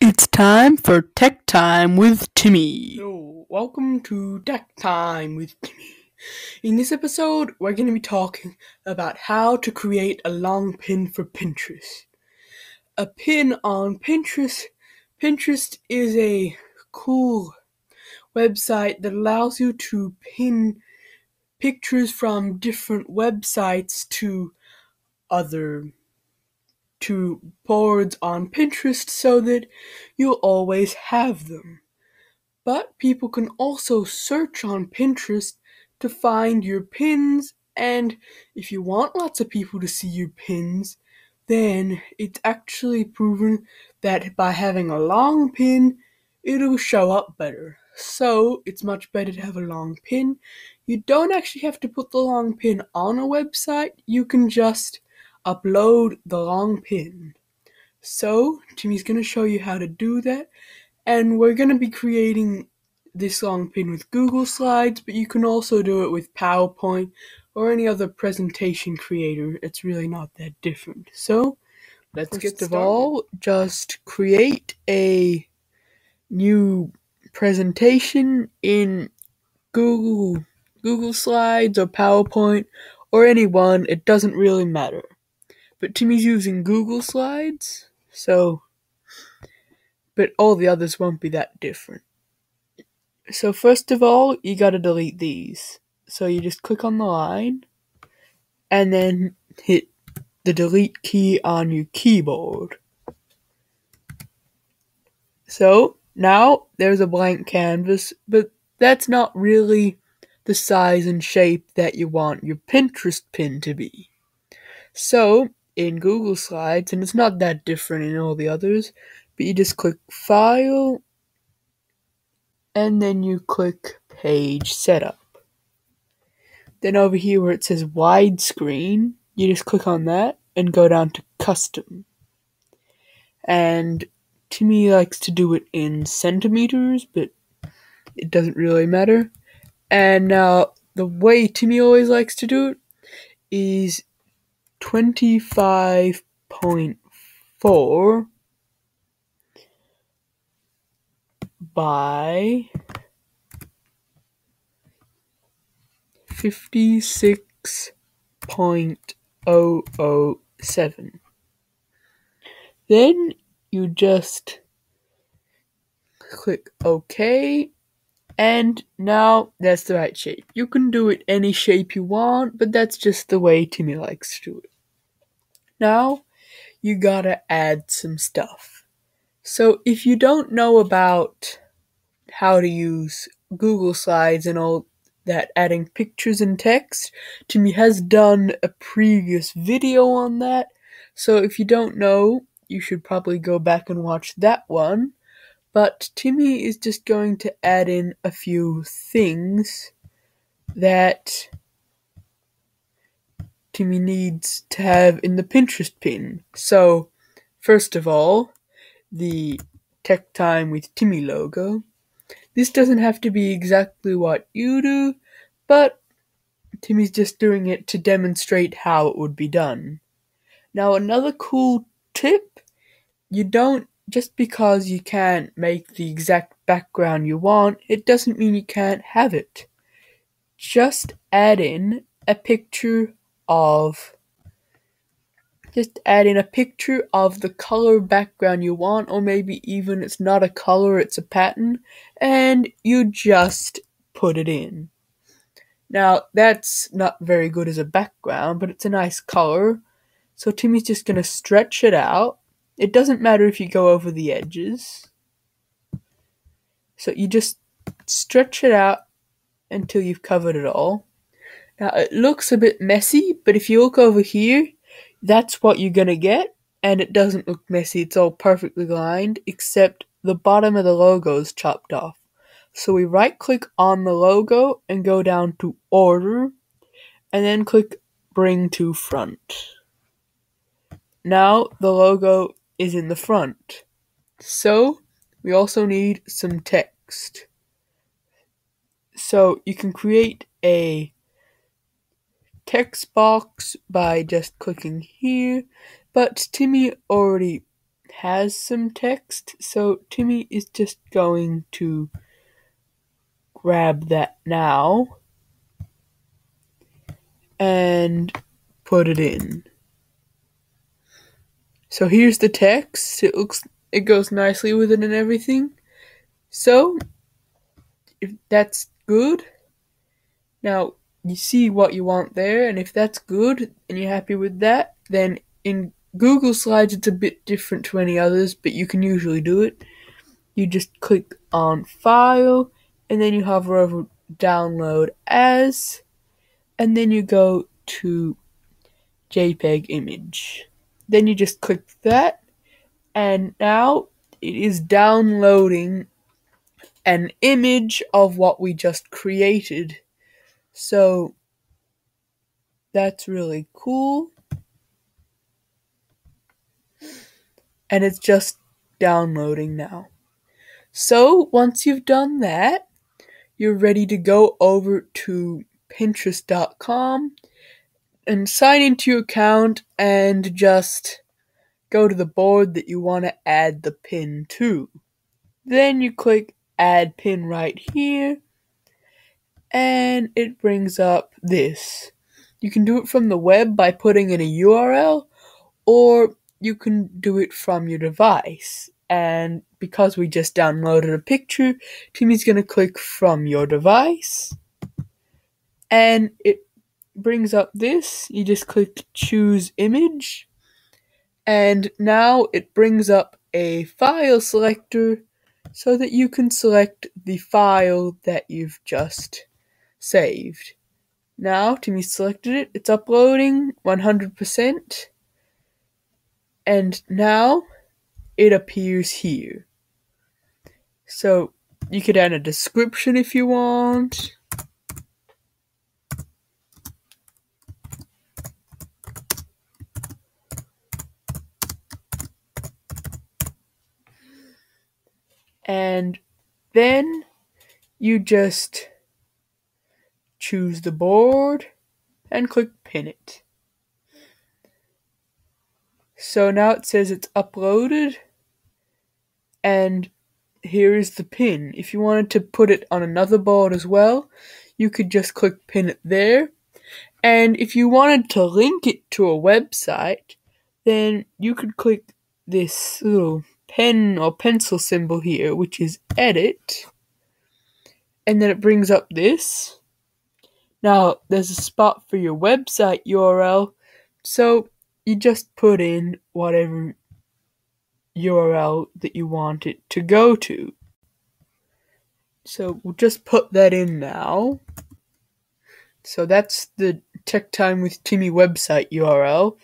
It's time for Tech Time with Timmy. So, welcome to Tech Time with Timmy. In this episode, we're going to be talking about how to create a long pin for Pinterest. A pin on Pinterest. Pinterest is a cool website that allows you to pin pictures from different websites to boards on Pinterest so that you'll always have them. But people can also search on Pinterest to find your pins, and if you want lots of people to see your pins, then it's actually proven that by having a long pin, it'll show up better. So it's much better to have a long pin. You don't actually have to put the long pin on a website, you can just upload the long pin. So Timmy's going to show you how to do that. And we're going to be creating this long pin with Google Slides, but you can also do it with PowerPoint or any other presentation creator. It's really not that different. So, let's get started. First of all, just create a new presentation in Google Slides or PowerPoint or any one. It doesn't really matter. But Timmy's using Google Slides, but all the others won't be that different. So first of all, you gotta delete these. So you just click on the line, and then hit the delete key on your keyboard. So now there's a blank canvas, but that's not really the size and shape that you want your Pinterest pin to be. So in Google Slides, and it's not that different in all the others, but you just click File, and then you click Page Setup. Then over here where it says Widescreen, you just click on that and go down to Custom. And Timmy likes to do it in centimeters, but it doesn't really matter. And now the way Timmy always likes to do it is 25.4 by 56.007. Then you just click OK, and now that's the right shape. You can do it any shape you want, but that's just the way Timmy likes to do it. Now you gotta add some stuff. So if you don't know about how to use Google Slides and all that, adding pictures and text, Timmy has done a previous video on that. So if you don't know, you should probably go back and watch that one. But Timmy is just going to add in a few things that Timmy needs to have in the Pinterest pin. So, first of all, the Tech Time with Timmy logo. This doesn't have to be exactly what you do, but Timmy's just doing it to demonstrate how it would be done. Now, another cool tip, just because you can't make the exact background you want, it doesn't mean you can't have it. Just add in a picture of the color background you want, or maybe even it's not a color, it's a pattern, and you just put it in. Now, that's not very good as a background, but it's a nice color, so Timmy's just going to stretch it out. It doesn't matter if you go over the edges. So you just stretch it out until you've covered it all. Now, it looks a bit messy, but if you look over here, that's what you're gonna get, and it doesn't look messy. It's all perfectly lined, except the bottom of the logo is chopped off. So we right-click on the logo and go down to Order, and then click Bring to Front. Now the logo is in the front. So we also need some text. So you can create a text box by just clicking here, but Timmy already has some text, so Timmy is just going to grab that now and put it in. So here's the text. It goes nicely with it and everything. So if that's good, now you see what you want there, and if that's good and you're happy with that, then in Google Slides it's a bit different to any others, but you can usually do it. You just click on File, and then you hover over Download As, and then you go to JPEG Image. Then you just click that, and now it is downloading an image of what we just created. So that's really cool. And it's just downloading now. So once you've done that, you're ready to go over to Pintrest.com and sign into your account and just go to the board that you want to add the pin to. Then you click Add Pin right here, and it brings up this. You can do it from the web by putting in a URL, or you can do it from your device. And because we just downloaded a picture, Timmy's going to click from your device, and it brings up this. You just click choose image, and now it brings up a file selector so that you can select the file that you've just saved. Now Timmy selected it, it's uploading 100%, and now it appears here. So you could add a description if you want. And then you just choose the board and click pin it. So now it says it's uploaded, and here is the pin. If you wanted to put it on another board as well, you could just click pin it there. And if you wanted to link it to a website, then you could click this little pen or pencil symbol here, which is edit, and then it brings up this. Now there's a spot for your website URL, so you just put in whatever URL that you want it to go to. So we'll just put that in now. So that's the Tech Time with Timmy website URL,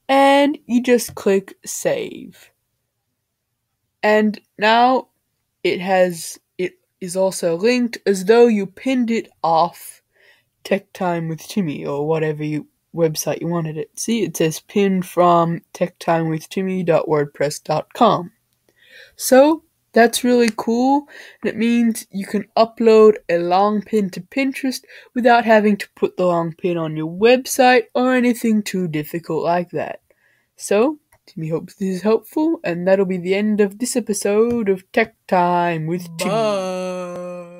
and you just click save. And now it is also linked as though you pinned it off Tech Time with Timmy or whatever website you wanted it. See, it says pinned from techtimewithtimmy.wordpress.com. So that's really cool, and it means you can upload a long pin to Pinterest without having to put the long pin on your website or anything too difficult like that. So, Timmy hopes this is helpful, and that'll be the end of this episode of Tech Time with Timmy. Bye.